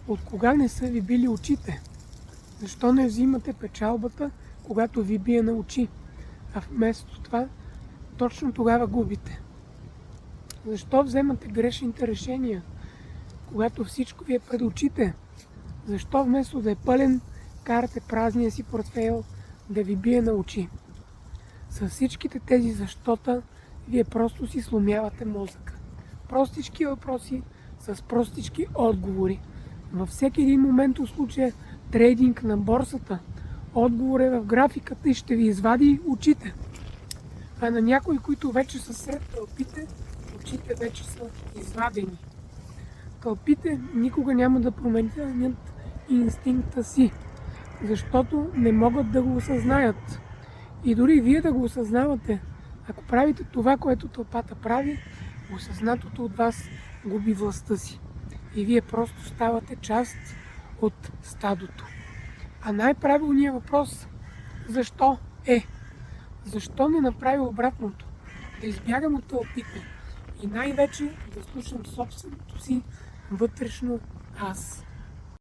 От кога не са ви били очите? Защо не взимате печалбата, когато ви бие на очи, а вместо това точно тогава губите? Защо вземате грешните решения, когато всичко ви е пред очите? Защо вместо да е пълен, карате празния си портфейл да ви бие на очи? С всичките тези защота вие просто си сломявате мозъка. Простички въпроси с простички отговори. Във всеки един момент от случая трейдинг на борсата, отговор е в графиката и ще ви извади очите. А на някои, които вече са сред тълпите, очите вече са извадени. Тълпите никога няма да променят инстинкта си, защото не могат да го осъзнаят. И дори вие да го осъзнавате, ако правите това, което тълпата прави, осъзнатото от вас губи властта си. И вие просто ставате част от стадото. А най-правилният въпрос защо е? Защо не направя обратното? Да избягам от тълпите и най-вече да слушам собственото си вътрешно аз.